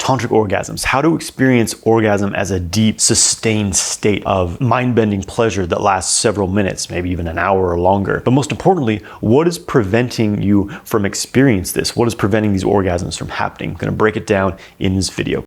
Tantric Orgasms, how to experience orgasm as a deep, sustained state of mind-bending pleasure that lasts several minutes, maybe even an hour or longer. But most importantly, what is preventing you from experiencing this? What is preventing these orgasms from happening? I'm going to break it down in this video.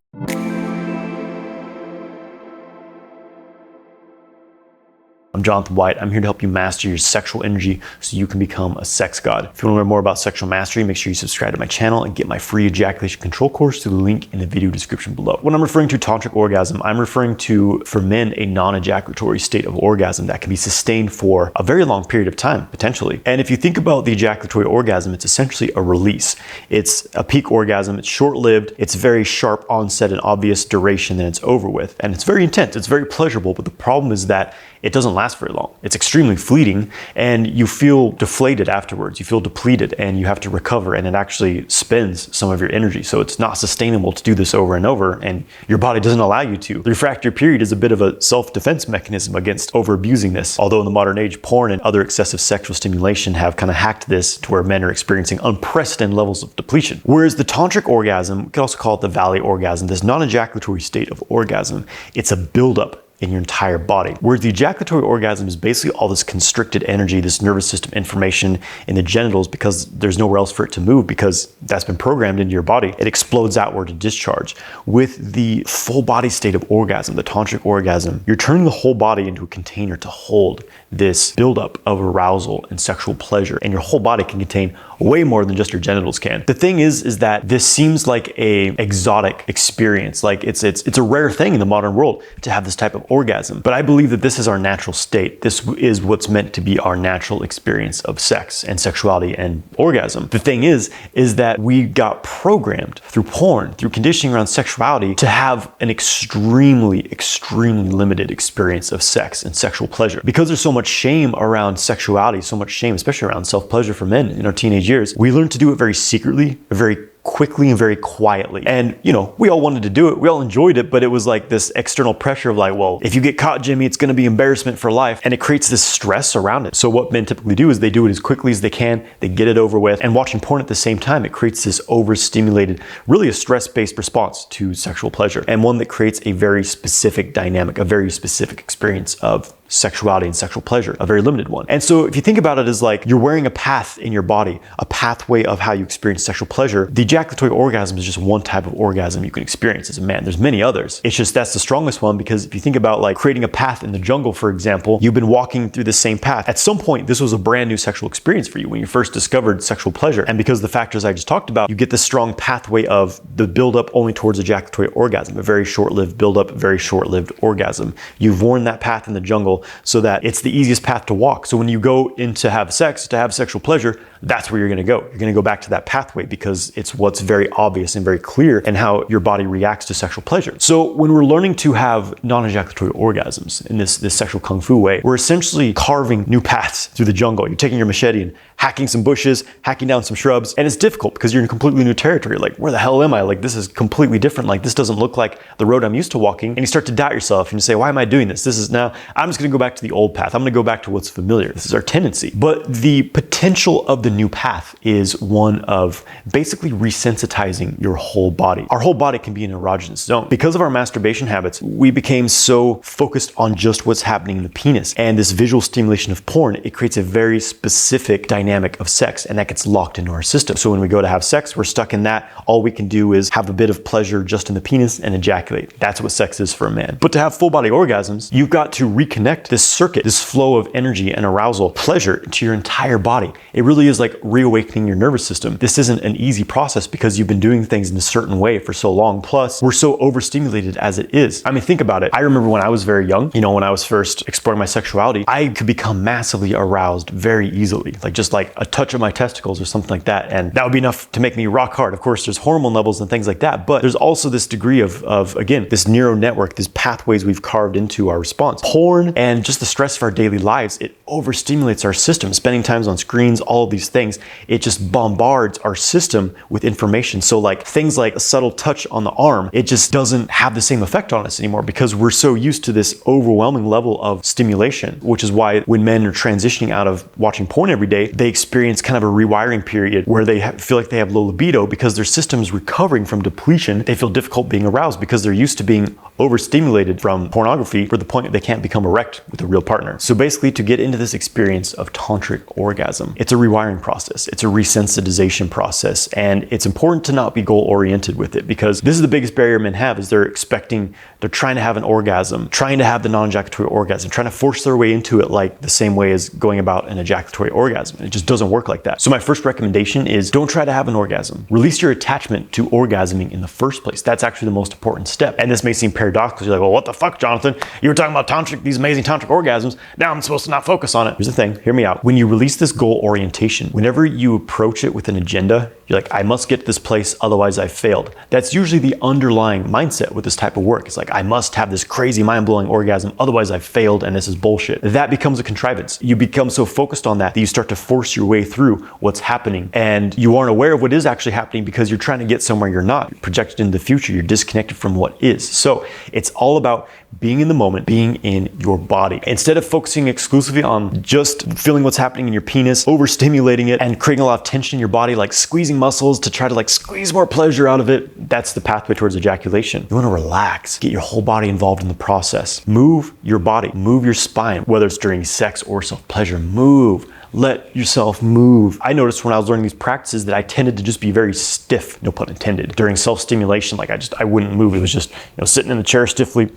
I'm Jonathan White. I'm here to help you master your sexual energy so you can become a sex god. If you want to learn more about sexual mastery, make sure you subscribe to my channel and get my free ejaculation control course through the link in the video description below. When I'm referring to tantric orgasm, I'm referring to, for men, a non-ejaculatory state of orgasm that can be sustained for a very long period of time, potentially. And if you think about the ejaculatory orgasm, it's essentially a release. It's a peak orgasm, it's short-lived, it's very sharp onset and obvious duration, then it's over with. And it's very intense, it's very pleasurable, but the problem is that it doesn't last very long. It's extremely fleeting and you feel deflated afterwards. You feel depleted and you have to recover, and it actually spends some of your energy. So it's not sustainable to do this over and over, and your body doesn't allow you to. The refractory period is a bit of a self-defense mechanism against over-abusing this. Although in the modern age, porn and other excessive sexual stimulation have kind of hacked this to where men are experiencing unprecedented levels of depletion. Whereas the tantric orgasm, we could also call it the valley orgasm, this non-ejaculatory state of orgasm, it's a buildup in your entire body. Whereas the ejaculatory orgasm is basically all this constricted energy, this nervous system information in the genitals, because there's nowhere else for it to move because that's been programmed into your body. It explodes outward to discharge. With the full body state of orgasm, the tantric orgasm, you're turning the whole body into a container to hold this buildup of arousal and sexual pleasure, and your whole body can contain way more than just your genitals can. The thing is that this seems like a exotic experience, like it's a rare thing in the modern world to have this type of orgasm. But I believe that this is our natural state. This is what's meant to be our natural experience of sex and sexuality and orgasm. The thing is that we got programmed through porn, through conditioning around sexuality, to have an extremely limited experience of sex and sexual pleasure. Because there's so much shame around sexuality, so much shame, especially around self-pleasure for men in our teenage years, we learned to do it very secretly, very quickly and very quietly. And you know, we all wanted to do it, we all enjoyed it, but it was like this external pressure of like, well, if you get caught, Jimmy, it's gonna be embarrassment for life. And it creates this stress around it. So what men typically do is they do it as quickly as they can, they get it over with, and watching porn at the same time, it creates this overstimulated, really a stress-based response to sexual pleasure, and one that creates a very specific dynamic, a very specific experience of sexuality and sexual pleasure, a very limited one. And so if you think about it as like you're wearing a path in your body, a pathway of how you experience sexual pleasure, the ejaculatory orgasm is just one type of orgasm you can experience as a man. There's many others. It's just that's the strongest one, because if you think about like creating a path in the jungle, for example, you've been walking through the same path. At some point, this was a brand new sexual experience for you when you first discovered sexual pleasure. And because of the factors I just talked about, you get this strong pathway of the buildup only towards ejaculatory orgasm, a very short-lived buildup, very short-lived orgasm. You've worn that path in the jungle so that it's the easiest path to walk. So when you go in to have sex, to have sexual pleasure, that's where you're gonna go. You're gonna go back to that pathway because it's what's very obvious and very clear in how your body reacts to sexual pleasure. So when we're learning to have non-ejaculatory orgasms in this sexual kung fu way, we're essentially carving new paths through the jungle. You're taking your machete and hacking some bushes, hacking down some shrubs, and it's difficult because you're in completely new territory. Like, where the hell am I? Like, this is completely different. Like, this doesn't look like the road I'm used to walking. And you start to doubt yourself and you say, why am I doing this? This is now, I'm just gonna go back to the old path. I'm gonna go back to what's familiar. This is our tendency. But the potential of the new path is one of basically resensitizing your whole body. Our whole body can be an erogenous zone. Because of our masturbation habits, we became so focused on just what's happening in the penis. And this visual stimulation of porn, it creates a very specific dynamic of sex, and that gets locked into our system. So when we go to have sex, we're stuck in that. All we can do is have a bit of pleasure just in the penis and ejaculate. That's what sex is for a man. But to have full body orgasms, you've got to reconnect this circuit, this flow of energy and arousal, pleasure to your entire body. It really is like reawakening your nervous system. This isn't an easy process because you've been doing things in a certain way for so long. Plus, we're so overstimulated as it is. I mean, think about it. I remember when I was very young, you know, when I was first exploring my sexuality, I could become massively aroused very easily, like just like a touch of my testicles or something like that. And that would be enough to make me rock hard. Of course, there's hormone levels and things like that, but there's also this degree of again, this neural network, these pathways we've carved into our response. Porn and just the stress of our daily lives, it overstimulates our system. Spending times on screens, all of these things, it just bombards our system with information. So like things like a subtle touch on the arm, it just doesn't have the same effect on us anymore because we're so used to this overwhelming level of stimulation, which is why when men are transitioning out of watching porn every day, they experience kind of a rewiring period where they feel like they have low libido because their system is recovering from depletion. They feel difficult being aroused because they're used to being overstimulated from pornography for the point that they can't become erect with a real partner. So basically, to get into this experience of tantric orgasm, it's a rewiring process. It's a resensitization process. And it's important to not be goal-oriented with it because this is the biggest barrier men have is they're trying to have an orgasm, trying to have the non-ejaculatory orgasm, trying to force their way into it like the same way as going about an ejaculatory orgasm. It just doesn't work like that. So my first recommendation is don't try to have an orgasm. Release your attachment to orgasming in the first place. That's actually the most important step. And this may seem paradoxical. You're like, well, what the fuck, Jonathan? You were talking about these amazing tantric orgasms. Now I'm supposed to not focus on it. Here's the thing, hear me out. When you release this goal orientation, whenever you approach it with an agenda, you're like, I must get to this place, otherwise I failed. That's usually the underlying mindset with this type of work. It's like, I must have this crazy mind-blowing orgasm, otherwise I failed and this is bullshit. That becomes a contrivance. You become so focused on that you start to force your way through what's happening and you aren't aware of what is actually happening because you're trying to get somewhere you're not. You're projected into the future, you're disconnected from what is. So it's all about being in the moment, being in your body. Instead of focusing exclusively on just feeling what's happening in your penis, overstimulating it and creating a lot of tension in your body, like squeezing muscles to try to like squeeze more pleasure out of it, that's the pathway towards ejaculation. You want to relax, get your whole body involved in the process. Move your body, move your spine, whether it's during sex or self-pleasure, move. Let yourself move. I noticed when I was learning these practices that I tended to just be very stiff, no pun intended. During self-stimulation, like I wouldn't move. It was just, sitting in the chair stiffly.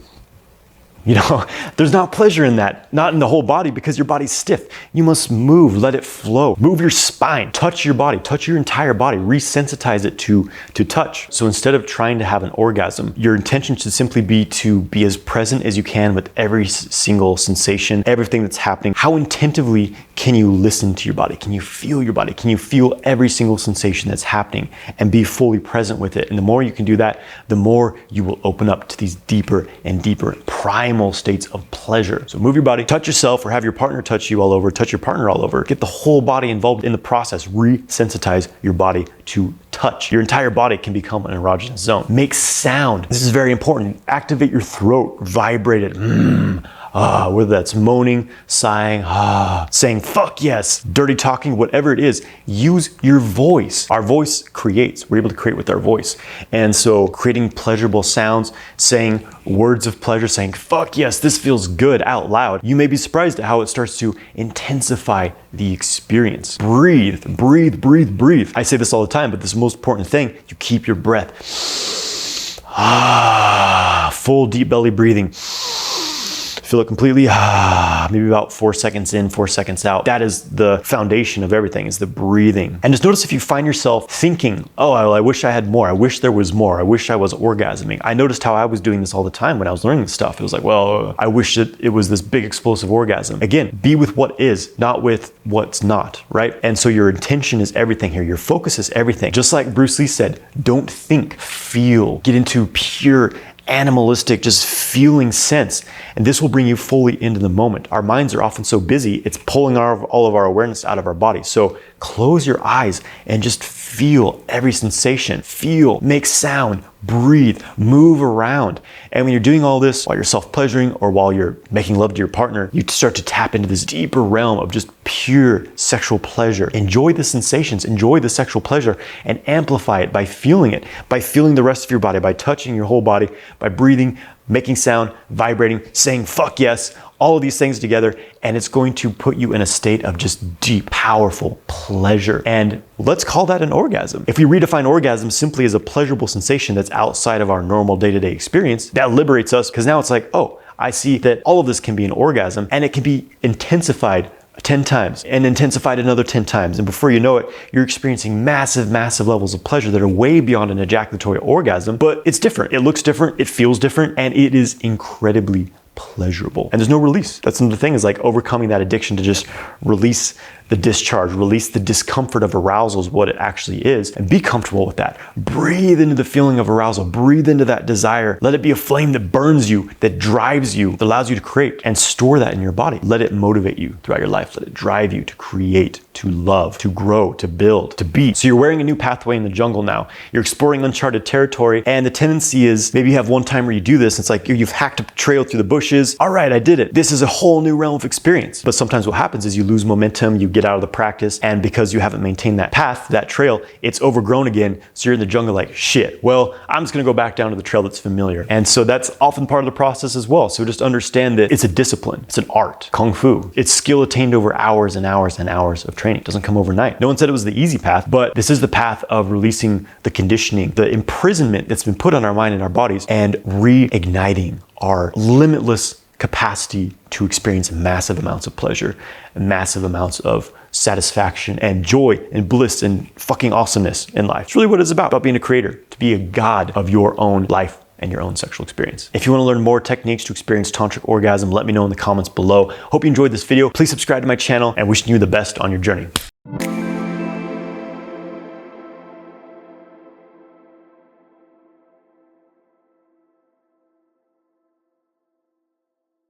There's not pleasure in that, not in the whole body because your body's stiff. You must move, let it flow. Move your spine, touch your body, touch your entire body, resensitize it to touch. So instead of trying to have an orgasm, your intention should simply be to be as present as you can with every single sensation, everything that's happening. How attentively can you listen to your body? Can you feel your body? Can you feel every single sensation that's happening and be fully present with it? And the more you can do that, the more you will open up to these deeper and deeper primal states of pleasure. So move your body, touch yourself or have your partner touch you all over, touch your partner all over. Get the whole body involved in the process. Resensitize your body to touch. Your entire body can become an erogenous zone. Make sound. This is very important. Activate your throat, vibrate it. Whether that's moaning, sighing, saying fuck yes, dirty talking, whatever it is, use your voice. Our voice creates. We're able to create with our voice. And so creating pleasurable sounds, saying words of pleasure, saying fuck yes, this feels good out loud. You may be surprised at how it starts to intensify the experience. Breathe, breathe, breathe, breathe. I say this all the time, but this is the most important thing. You keep your breath. Full deep belly breathing. Feel it completely, maybe about 4 seconds in, 4 seconds out. That is the foundation of everything, is the breathing. And just notice if you find yourself thinking, oh, I wish I had more. I wish there was more. I wish I was orgasming. I noticed how I was doing this all the time when I was learning this stuff. It was like, well, I wish that it was this big explosive orgasm. Again, be with what is, not with what's not, right? And so your intention is everything here. Your focus is everything. Just like Bruce Lee said, don't think, feel. Get into pure animalistic, just feeling sense. And this will bring you fully into the moment. Our minds are often so busy, it's pulling all of our awareness out of our body. So close your eyes and just feel every sensation. Feel, make sound, breathe, move around. And when you're doing all this while you're self-pleasuring or while you're making love to your partner, you start to tap into this deeper realm of just pure sexual pleasure. Enjoy the sensations, enjoy the sexual pleasure, and amplify it by feeling it, by feeling the rest of your body, by touching your whole body, by breathing, making sound, vibrating, saying fuck yes, all of these things together, and it's going to put you in a state of just deep, powerful pleasure. And let's call that an orgasm. If we redefine orgasm simply as a pleasurable sensation that's outside of our normal day-to-day experience, that liberates us because now it's like, oh, I see that all of this can be an orgasm and it can be intensified 10 times and intensified another 10 times. And before you know it, you're experiencing massive, massive levels of pleasure that are way beyond an ejaculatory orgasm, but it's different. It looks different, it feels different, and it is incredibly pleasurable. And there's no release. That's another thing, is like overcoming that addiction to just release the discharge, release the discomfort of arousal is what it actually is, and be comfortable with that. Breathe into the feeling of arousal, breathe into that desire. Let it be a flame that burns you, that drives you, that allows you to create, and store that in your body. Let it motivate you throughout your life. Let it drive you to create, to love, to grow, to build, to be. So you're wearing a new pathway in the jungle now. You're exploring uncharted territory, and the tendency is maybe you have one time where you do this, it's like you've hacked a trail through the bushes. All right, I did it. This is a whole new realm of experience. But sometimes what happens is you lose momentum, you get out of the practice, and because you haven't maintained that path, that trail, it's overgrown again. So you're in the jungle like, shit, well, I'm just gonna go back down to the trail that's familiar. And so that's often part of the process as well. So just understand that it's a discipline, it's an art, Kung Fu. It's skill attained over hours and hours and hours of training. It doesn't come overnight. No one said it was the easy path, but this is the path of releasing the conditioning, the imprisonment that's been put on our mind and our bodies, and reigniting our limitless capacity to experience massive amounts of pleasure, massive amounts of satisfaction and joy and bliss and fucking awesomeness in life. It's really what it's about being a creator, to be a god of your own life and your own sexual experience. If you want to learn more techniques to experience tantric orgasm, let me know in the comments below. Hope you enjoyed this video. Please subscribe to my channel, and wishing you the best on your journey.